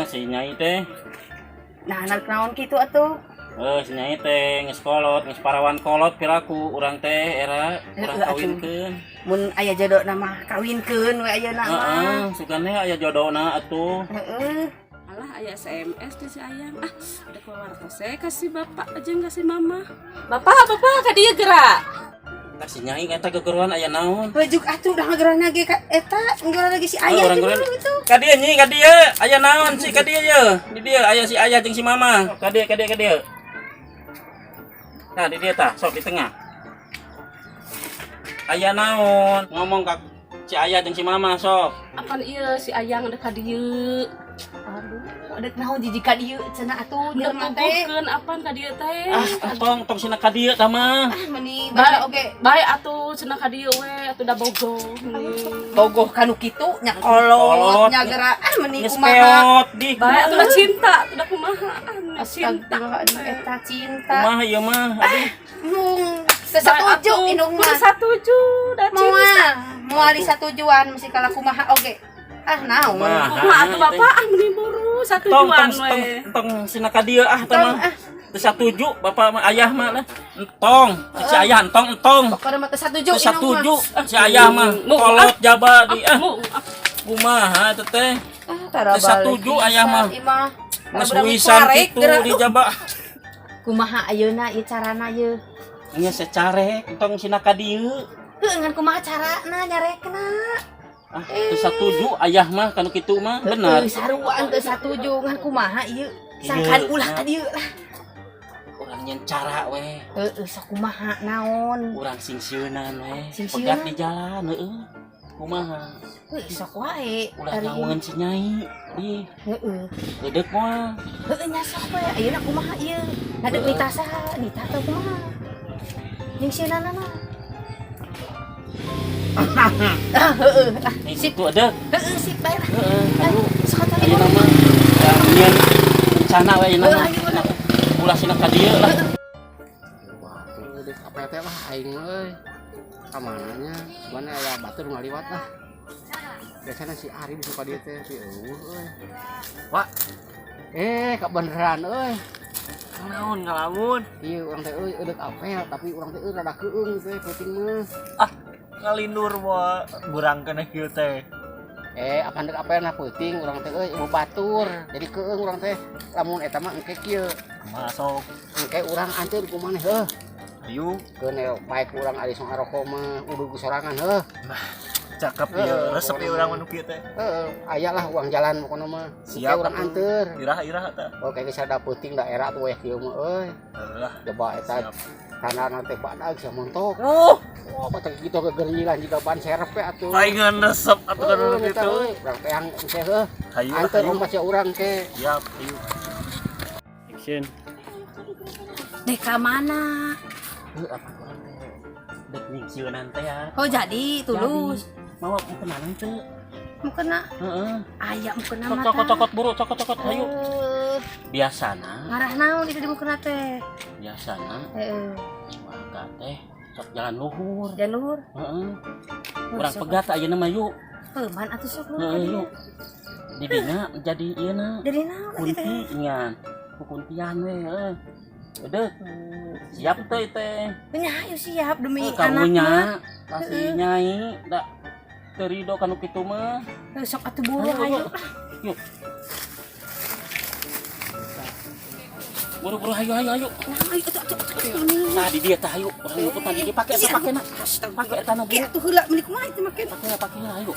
si Nyai teh. Nah, anak naon kitu atuh? Si Nyai teh geus kolot, geus parawan kolot piraku urang teh era urang kawinkeun. Mun aya jodohna mah kawinkeun we ayeuna mah. Heeh, sugane aya jodohna atuh. Heeh. Alah aya SMS di si Ayang. Udah keluar teh kasih bapak aja kasih mama. Bapak ka dieu gerak. Si Nyai eta gegeruan aya naon? Bejuk atuh udah ngageurana ge eta, ngageurana ge si Ayah gitu. Ka dieu Nyi, ka dieu aya naon sih ka dieu ye? Di dieu aya si Ayah jeung si Mama. Ka dieu. Nah, di dieu tah, sok di tengah. Aya naon? Ngomong ka si Ayah jeung si Mama sok. Apaan ieu si Ayang ada ka dieu? Aduh, ada naon jijik ka dieu cenah atuh Udah jelema teh. tubuhkeun apaan ka dieu teh? Tong sina ka dieu tah mah. Meni bae oge Bae atuh cenah ka dieu we atuh da bogoh. bogoh kanu kitu nya kolot nya geura meni Geus kumaha. peot di. Bae atuh da cinta, atuh da kumaha. Cinta. Astagfirullahaladzim eta cinta. Kumaha ieu mah? Aduh. Mung satuju indung mah. Satuju da cinta. Moal disatujuan mesti kala kumaha oge. Naon. Kumaha atuh bapak meni buru satujuan we. Tong sina ka dieu tah mah. Teu satuju bapak mah ayah mah lah. Entong, si ayah entong. Pokona mah teu satuju Teu satuju si ayah mah kolot jaba di kumaha teh teh. Teu satuju ayah mah. Geus wisan kitu di jaba. Kumaha ayeuna ieu carana ieu? Nya secare entong sina ka dieu. Heuh ngan kumaha carana nyarekna? Teu satuju ayah mah kanu kitu mah bener. Saruan teu satuju ngan kumaha ieu? Sangkan ulah ka dieu lah. Urang nyen cara we. Sok kumaha naon? Urang singsieunan we. Singsieunan? Pegat di jalan heueuh. Kumaha? Sok wae. Ulah ngaweun si Nyai. Ih, Heeh. dedek moal. Heeh nya sok we ayeuna kumaha ieu? Hadeup nita saha? Nita teh kumaha? Jeung sieunana mah. Heeh. Sip tuh ada. Heeh sip bae lah. Aduh. Sok atuh Ayeuna mah da nyen rencana we ayeuna mah. Ulah sina ka dieu lah. Wah, tuh dek apa teh lah aing euy. Ka mananya? Mana aya batur ngaliwat lah. Biasana si Ari suka dia teh si eueuh euy. Wah. Kebeneran euy. Naon ngalamun? Ieu urang teh euy eudeuh apel tapi urang teh rada keueung teh penting mah. Ngalindur moal burangkeun kieu teh. Akan dek apel na penting urang teh euy ibu batur. Jadi keueung urang teh lamun eta mah engke kieu. Masuk. Engke urang anteur ku maneh heuh. Ayu, Keun baik urang ari song aroko mah udah sorangan heuh. cakep ieu. Resep ieu urang manu kieu teh. Aya lah uang jalan pokona mah. Engke urang anteur. Irah teh. Oke geus ada penting daerah tuh kieu mah euy. Heeh. Coba eta tanah teh badag sia montok. Oh, Apa teh kitu kegerinjilan jika ban serep we atuh. paingan resep atuh kan kitu. Urang teh yang teh heuh. Hayu, Anteur hayu. omas ya urang teh. Siap, ayu. Action. Dek ka mana? Apa urang teh dek ningsieunnan teh ya. Oh jadi tulus. Mawa kenalan teu. Mau kena Heeh. aya mau kena mata. Cokot buru, cokot hayu. Biasana, Ngarah naon itu di mau kena teh. biasana Heeh. maka teh sok jalan luhur. Jangan luhur. Heeh. Urang pegat ayeuna mah yuk. Man atuh sok luhur. Heeh yuk. Di dinya jadi ieu na Dari naon kunti ngan. Kukuntian we heeh. Eudeuh. Siap teh teh. Nya ayo siap demi anak Kamunya mah. kasih Nyai da terido kanu kitu mah. Sok atuh buru ayo. Yuk. Buru ayo. Nah, ayo atuh ini. Nah di dia tah ayo. Urang nyukut tadi dipake eta pakena. Pake eta na Ki buru. atuh heula meuli kumaha itu make. Pake ayo.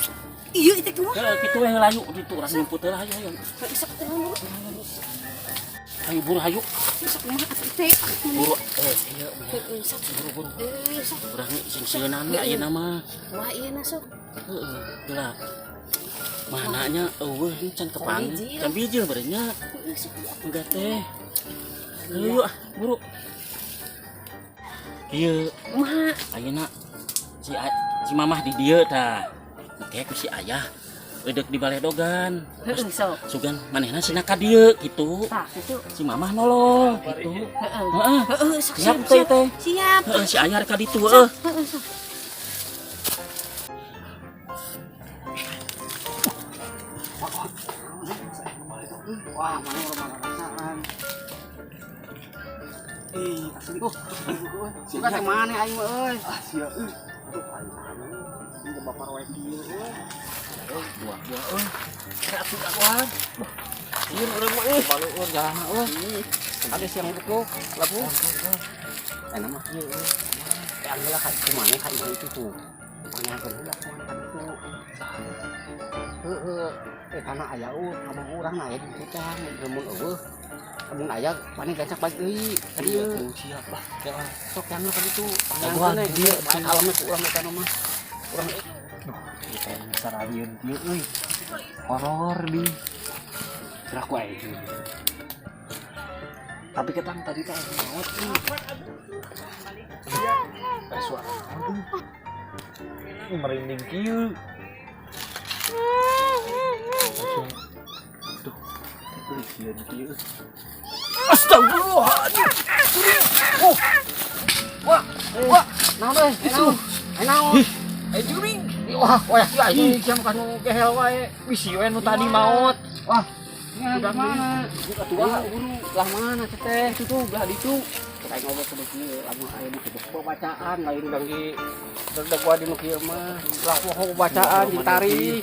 Ieu itu kumaha? Heeh kitu we layu ditu urang nyumput teh ayo. Sok atuh buru. Ayo buru ayo. Sok kumaha atuh teh. Buru iya buru. Urang sing-singenan we ayeuna mah. Wah ieu na sok. Heeh, geulak. Mananya eueuh can kepanggil. Can bijil berenya. Enggak teh. Ayo buru. Ieu Kumaha? ayeuna si mamah di dieu tah. Engke ku si ayah eudeuh di baledogan. Heeh sok. Sugan manehna sina ka dieu kitu. Tah kitu. Si mamah nolol gitu. Heeh sok Siap teh teh. Siap. Heeh si ayah ka ditu heueuh. Heeh sok. Wah, mana orang rasaan. Asli. Suka teh mana aing mah euy. Sia euy. Aduh, aing sana. Ini bapak roek kieu euy. Buah-buah euy. Atuh kawan. Ieu urang mah euy. Baleueur jalan euy. Ada siang bukuk, labu. Nama kieu euy. Anggeula ka kumaha ka itu tuh. Panyakeun heula kumaha ka itu. Heueuh. Tanah aya abang urang na aya di kita mun eueuh. Amun aya paling gacak baik deui. Ka dieu. Siap lah. Sok yang ka ditu. Panganan dieu baik alamna ku urang eta mah. Urang Kita sararieun kieu euy. Horor di. gerak wae. Tapi ketang tadi teh maot euy. Suara. Merinding kieu. Langsung. Tuh. Polisian kieu. Astagfirullahaladzim. Wah, naon euy? Naon? Juring. Wah, ya ini jam kan gehel wae. Bisi we nu tadi maot. Wah, udah mana? Buka tua buru. Lah mana teh? Itu tuh belah ditu. Kita ngobrol ke dieu, lamun aya di buku bacaan lain dang di deg gua di nu kieu mah. Lah poho bacaan ditari.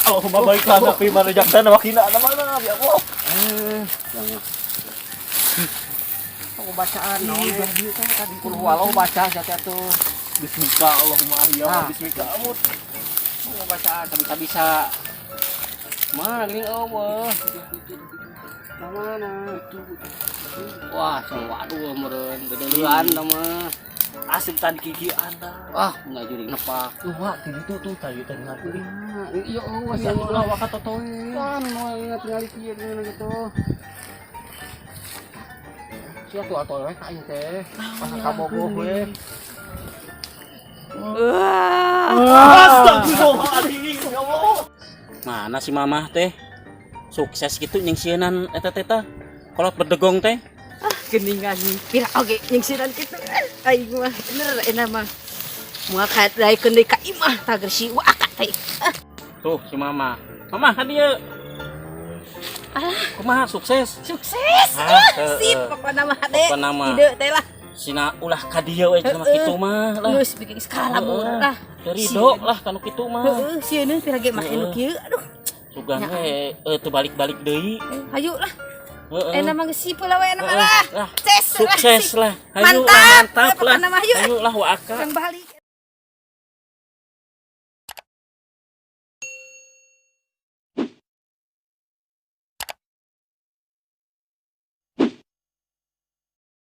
Allahumma baiklah tapi mana jaksana wakina ada mana ya Allah. Jangan. Poho bacaan naon belah dieu teh tadi puluh walau baca saja tuh. Bismika Allahumma ya bismika amut. Poho bacaan bisa. Mana gini eueuh. Nah mana itu? Wah, waduh meureun deuleuan mah. Asli tadi gigi anda. Wah, enggak jadi nepak. Wah, di ditu tuh tadi tadi ngarti. Iya, eueuh ya ulah waka totoy. Kan mau ingat ngali kieu gitu. Sia tuh atoy we ka ieu teh. Pas kabogoh we. Astagfirullahaladzim ya Allah. Mana si mamah teh? Sukses gitu nyingsieunan eta kolot berdegong teh. Geningan kira oge nyingsiran kitu. Aing mah bener enak mah. Moal kadaikeun deui ka imah tager si waka teh. Tuh si mama. Mama kan dia. Kumaha sukses? Sukses. Sip pokona mah deh. Pokona mah. Ide teh lah. Sina ulah ka dieu we cenah kitu mah lah. Geus bikin skala murah. Ridho lah kanu kitu mah. Heeh, sieun teh lagi make nu kieu. Aduh. Sugan we teu balik-balik deui. Hayu lah. Heeh. Enak mah geus sipul we enak lah. Sukses lah. Hayu Mantap. mantap lah. Pokona mah hayu. Hayu lah wa aka. Kang balik.